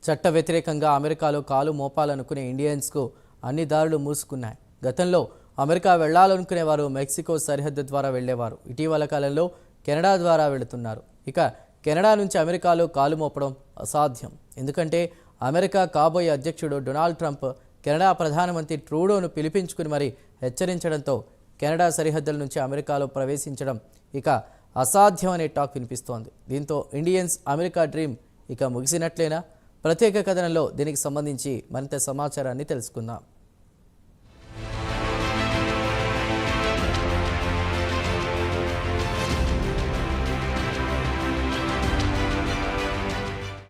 చట్ట వ్యతిరేకంగా అమెరికాలో కాలు మోపాలనుకునే ఇండియన్స్కు అన్ని దారులు మూసుకున్నాయి. గతంలో అమెరికా వెళ్లాలనుకునే వారు మెక్సికో సరిహద్దు ద్వారా వెళ్లేవారు. ఇటీవల కాలంలో కెనడా ద్వారా వెళుతున్నారు. ఇక కెనడా నుంచి అమెరికాలో కాలు మోపడం అసాధ్యం. ఎందుకంటే అమెరికా కాబోయే అధ్యక్షుడు డొనాల్డ్ ట్రంప్ కెనడా ప్రధానమంత్రి ట్రూడోను పిలిపించుకుని మరీ హెచ్చరించడంతో కెనడా సరిహద్దుల నుంచి అమెరికాలో ప్రవేశించడం ఇక అసాధ్యం అనే టాక్ వినిపిస్తోంది. దీంతో ఇండియన్స్ అమెరికా డ్రీమ్ ఇక ముగిసినట్లేనా? ప్రత్యేక కథనంలో దీనికి సంబంధించి మరింత సమాచారాన్ని తెలుసుకుందాం.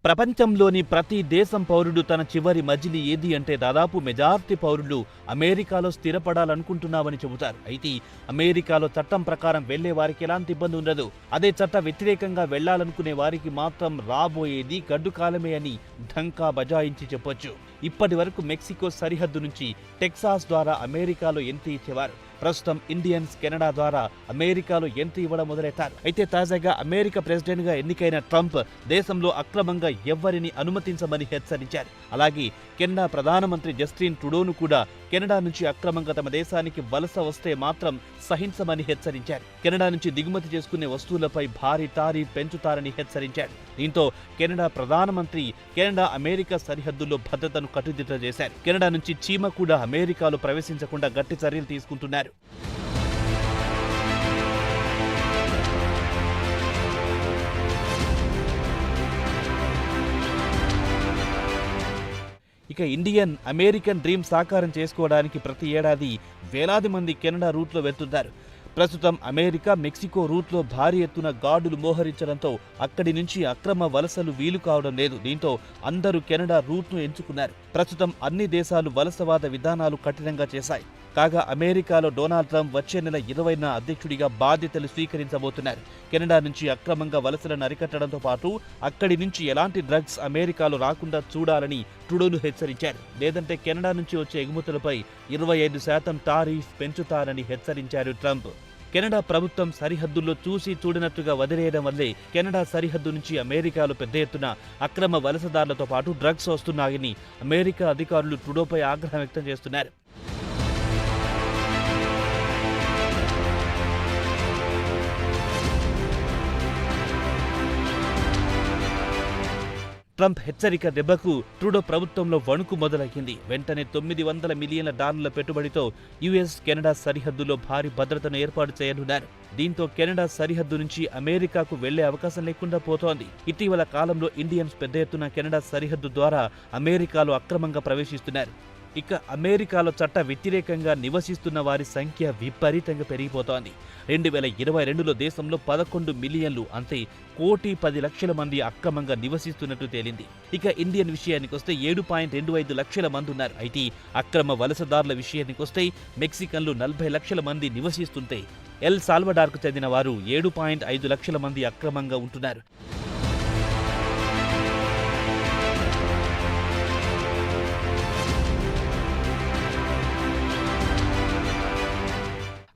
ప్రపంచంలోని ప్రతి దేశం పౌరుడు తన చివరి మజిలీ ఏది అంటే దాదాపు మెజారిటీ పౌరులు అమెరికాలో స్థిరపడాలనుకుంటున్నామని చెబుతారు. అయితే అమెరికాలో చట్టం ప్రకారం వెళ్లే వారికి ఎలాంటి ఇబ్బంది ఉండదు. అదే చట్ట వ్యతిరేకంగా వెళ్లాలనుకునే వారికి మాత్రం రాబోయేది గడ్డు కాలమే అని ఢంకా బజాయించి చెప్పొచ్చు. ఇప్పటి వరకు మెక్సికో సరిహద్దు నుంచి టెక్సాస్ ద్వారా అమెరికాలో ఎంట్రీ ఇచ్చేవారు. ప్రస్తుతం ఇండియన్స్ కెనడా ద్వారా అమెరికాలో ఎంట్రీ ఇవ్వడం మొదలెట్టారు. అయితే తాజాగా అమెరికా ప్రెసిడెంట్ గా ఎన్నికైన ట్రంప్ దేశంలో అక్రమంగా ఎవ్వరిని అనుమతించమని హెచ్చరించారు. అలాగే కెనడా ప్రధానమంత్రి జస్టిన్ ట్రూడోను కూడా కెనడా నుంచి అక్రమంగా తమ దేశానికి వలస వస్తే మాత్రం సహించమని హెచ్చరించారు. కెనడా నుంచి దిగుమతి చేసుకునే వస్తువులపై భారీ టారిఫ్ పెంచుతారని హెచ్చరించారు. దీంతో కెనడా ప్రధానమంత్రి కెనడా అమెరికా సరిహద్దుల్లో భద్రతను కట్టుదిట్టం చేశారు. కెనడా నుంచి చీమ కూడా అమెరికాలో ప్రవేశించకుండా గట్టి చర్యలు తీసుకుంటున్నారు. ఇక ఇండియన్ అమెరికన్ డ్రీమ్ సాకారం చేసుకోవడానికి ప్రతి ఏడాది వేలాది మంది కెనడా రూట్లో వెళ్తున్నారు. ప్రస్తుతం అమెరికా మెక్సికో రూట్లో భారీ ఎత్తున గార్డులు మోహరించడంతో అక్కడి నుంచి అక్రమ వలసలు వీలు కావడం లేదు. దీంతో అందరూ కెనడా రూట్ను ఎంచుకున్నారు. ప్రస్తుతం అన్ని దేశాలు వలసవాద విధానాలు కఠినంగా చేశాయి. కాగా అమెరికాలో డొనాల్డ్ ట్రంప్ వచ్చే నెల 20న అధ్యక్షుడిగా బాధ్యతలు స్వీకరించబోతున్నారు. కెనడా నుంచి అక్రమంగా వలసలను అరికట్టడంతో పాటు అక్కడి నుంచి ఎలాంటి డ్రగ్స్ అమెరికాలో రాకుండా చూడాలని ట్రూడోను హెచ్చరించారు. లేదంటే కెనడా నుంచి వచ్చే ఎగుమతులపై 25% టారిఫ్ పెంచుతారని హెచ్చరించారు ట్రంప్. కెనడా ప్రభుత్వం సరిహద్దుల్లో చూసి చూడనట్టుగా వదిలేయడం వల్లే కెనడా సరిహద్దు నుంచి అమెరికాలో పెద్ద ఎత్తున అక్రమ వలసదారులతో పాటు డ్రగ్స్ వస్తున్నాయని అమెరికా అధికారులు ట్రూడోపై ఆగ్రహం వ్యక్తం చేస్తున్నారు. ట్రంప్ హెచ్చరిక దెబ్బకు ట్రూడో ప్రభుత్వంలో వణుకు మొదలయ్యింది. వెంటనే $900 మిలియన్ల పెట్టుబడితో యుఎస్ కెనడా సరిహద్దులో భారీ భద్రతను ఏర్పాటు చేయనున్నారు. దీంతో కెనడా సరిహద్దు నుంచి అమెరికాకు వెళ్లే అవకాశం లేకుండా పోతోంది. ఇటీవల కాలంలో ఇండియన్స్ పెద్ద ఎత్తున కెనడా సరిహద్దు ద్వారా అమెరికాలో అక్రమంగా ప్రవేశిస్తున్నారు. ఇక అమెరికాలో చట్ట వ్యతిరేకంగా నివసిస్తున్న వారి సంఖ్య విపరీతంగా పెరిగిపోతోంది. 2022లో దేశంలో 11 మిలియన్లు అంటే 1,10,00,000 మంది అక్రమంగా నివసిస్తున్నట్టు తేలింది. ఇక ఇండియన్ విషయానికొస్తే 7.25 లక్షల మంది ఉన్నారు. అయితే అక్రమ వలసదారుల విషయానికొస్తే మెక్సికన్లు 40 లక్షల మంది నివసిస్తుంటే ఎల్ సాల్వడార్కు చెందిన వారు 7.5 లక్షల మంది అక్రమంగా ఉంటున్నారు.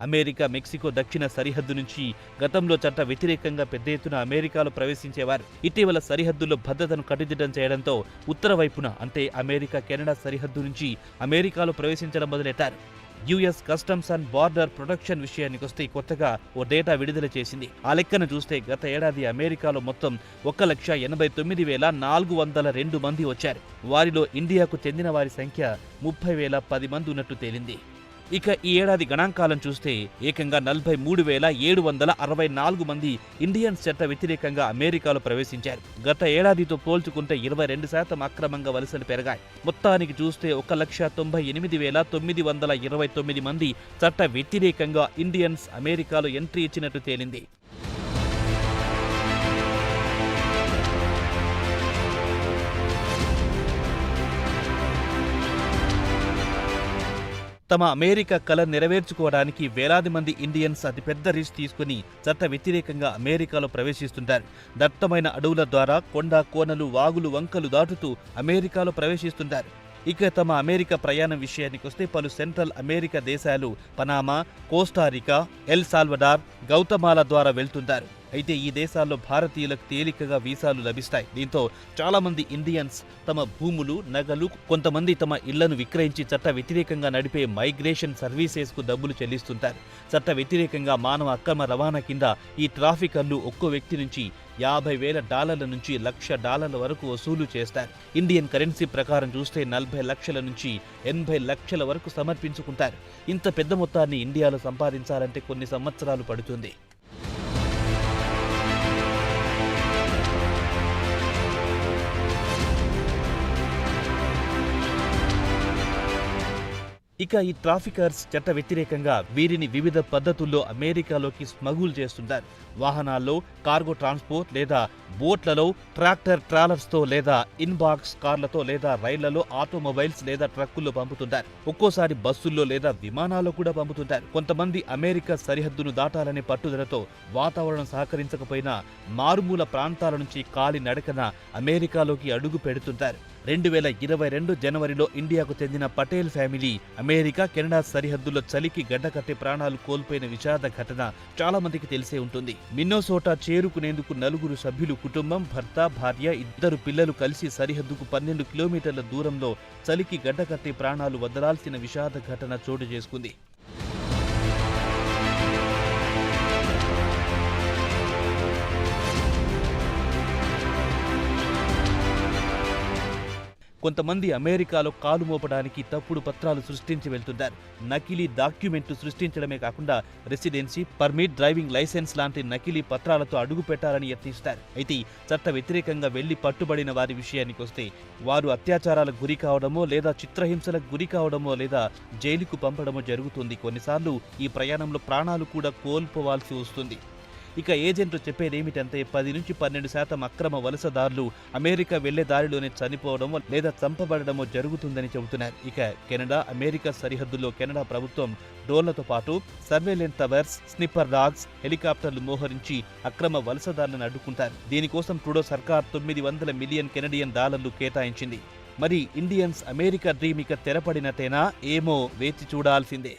అమెరికా మెక్సికో దక్షిణ సరిహద్దు నుంచి గతంలో చట్ట వ్యతిరేకంగా పెద్ద ఎత్తున అమెరికాలో ప్రవేశించేవారు. ఇటీవల సరిహద్దుల్లో భద్రతను కట్టుదిట్టం చేయడంతో ఉత్తర వైపున అంటే అమెరికా కెనడా సరిహద్దు నుంచి అమెరికాలో ప్రవేశించడం మొదలెట్టారు. US customs and border protection విషయానికొస్తే కొత్తగా ఓ డేటా విడుదల చేసింది. ఆ లెక్కను చూస్తే గత ఏడాది అమెరికాలో మొత్తం 1,89,402 మంది వచ్చారు. వారిలో ఇండియాకు చెందిన వారి సంఖ్య 30,010 మంది ఉన్నట్టు తేలింది. ఇక ఈ ఏడాది గణాంకాలను చూస్తే ఏకంగా 43,764 మంది ఇండియన్స్ చట్ట వ్యతిరేకంగా అమెరికాలో ప్రవేశించారు. గత ఏడాదితో పోల్చుకుంటే 22% అక్రమంగా వలసలు పెరిగాయి. మొత్తానికి చూస్తే 1,98,929 మంది చట్ట వ్యతిరేకంగా ఇండియన్స్ అమెరికాలో ఎంట్రీ ఇచ్చినట్టు తేలింది. తమ అమెరికా కల నెరవేర్చుకోవడానికి వేలాది మంది ఇండియన్స్ అతిపెద్ద రిస్క్ తీసుకుని చట్ట వ్యతిరేకంగా అమెరికాలో ప్రవేశిస్తుంటారు. దట్టమైన అడవుల ద్వారా కొండ కోనలు వాగులు వంకలు దాటుతూ అమెరికాలో ప్రవేశిస్తుంటారు. ఇక తమ అమెరికా ప్రయాణం విషయానికొస్తే పలు సెంట్రల్ అమెరికా దేశాలు Panama, Costa Rica, El Salvador, Guatemala ద్వారా వెళ్తుంటారు. అయితే ఈ దేశాల్లో భారతీయులకు తేలికగా వీసాలు లభిస్తాయి. దీంతో చాలా మంది ఇండియన్స్ తమ భూములు, నగలు, కొంతమంది తమ ఇళ్లను విక్రయించి చట్ట వ్యతిరేకంగా నడిపే మైగ్రేషన్ సర్వీసెస్ కు డబ్బులు చెల్లిస్తుంటారు. చట్ట వ్యతిరేకంగా మానవ అక్రమ రవాణా కింద ఈ ట్రాఫికర్లు ఒక్కో వ్యక్తి నుంచి $50,000 నుంచి $1,00,000 వరకు వసూలు చేస్తారు. ఇండియన్ కరెన్సీ ప్రకారం చూస్తే 40 లక్షల నుంచి 80 లక్షల వరకు సమర్పించుకుంటారు. ఇంత పెద్ద మొత్తాన్ని ఇండియాలో సంపాదించాలంటే కొన్ని సంవత్సరాలు పడుతుంది. ఇక ఈ ట్రాఫికర్స్ చట్ట వ్యతిరేకంగా వీరిని వివిధ పద్ధతుల్లో అమెరికాలోకి స్మగుల్ చేస్తుంటారు. వాహనాల్లో, కార్గో ట్రాన్స్పోర్ట్ లేదా బోట్లలో, ట్రాక్టర్ ట్రాలర్స్తో లేదా ఇన్బాక్స్ కార్లతో లేదా రైళ్లలో, ఆటోమొబైల్స్ లేదా ట్రక్కుల్లో పంపుతుంటారు. ఒక్కోసారి బస్సుల్లో లేదా విమానాల్లో కూడా పంపుతుంటారు. కొంతమంది అమెరికా సరిహద్దును దాటాలనే పట్టుదలతో వాతావరణం సహకరించకపోయినా మారుమూల ప్రాంతాల నుంచి కాలి నడకన అమెరికాలోకి అడుగు పెడుతుంటారు. 2022 జనవరిలో ఇండియాకు చెందిన పటేల్ ఫ్యామిలీ అమెరికా, కెనడా సరిహద్దులో చలికి గడ్డకట్టే ప్రాణాలు కోల్పోయిన విషాద ఘటన చాలా మందికి తెలిసే ఉంటుంది. మిన్నోసోటా చేరుకునేందుకు 4 సభ్యులు కుటుంబం, భర్త, భార్య, 2 పిల్లలు కలిసి సరిహద్దుకు 12 కిలోమీటర్ల దూరంలో చలికి గడ్డకట్టే ప్రాణాలు వదలాల్సిన విషాద ఘటన చోటు చేసుకుంది. కొంతమంది అమెరికాలో కాలు మోపడానికి తప్పుడు పత్రాలు సృష్టించి వెళ్తుంటారు. నకిలీ డాక్యుమెంట్లు సృష్టించడమే కాకుండా రెసిడెన్సీ, పర్మిట్, డ్రైవింగ్ లైసెన్స్ లాంటి నకిలీ పత్రాలతో అడుగు పెట్టాలని యత్నిస్తారు. అయితే చట్ట వ్యతిరేకంగా వెళ్లి పట్టుబడిన వారి విషయానికి వస్తే వారు అత్యాచారాలకు గురి కావడమో లేదా చిత్రహింసలకు గురి కావడమో లేదా జైలుకు పంపడమో జరుగుతుంది. కొన్నిసార్లు ఈ ప్రయాణంలో ప్రాణాలు కూడా కోల్పోవాల్సి వస్తుంది. ఇక ఏజెంట్లు చెప్పేదేమిటంటే 10 నుంచి 12% అక్రమ వలసదారులు అమెరికా వెళ్లే దారిలోనే చనిపోవడమో లేదా చంపబడమో జరుగుతుందని చెబుతున్నారు. ఇక కెనడా, అమెరికా సరిహద్దుల్లో కెనడా ప్రభుత్వం డ్రోన్లతో పాటు సర్వేలెన్స్ టవర్స్, స్నిప్పర్ డాగ్స్, హెలికాప్టర్లు మోహరించి అక్రమ వలసదారులను అడ్డుకుంటారు. దీనికోసం ట్రూడో సర్కార్ $900 మిలియన్ కెనడియన్ డాలర్లు కేటాయించింది. మరి ఇండియన్స్ అమెరికా డ్రీమ్ ఇక తెరపడినట్టేనా ఏమో వేచి చూడాల్సిందే.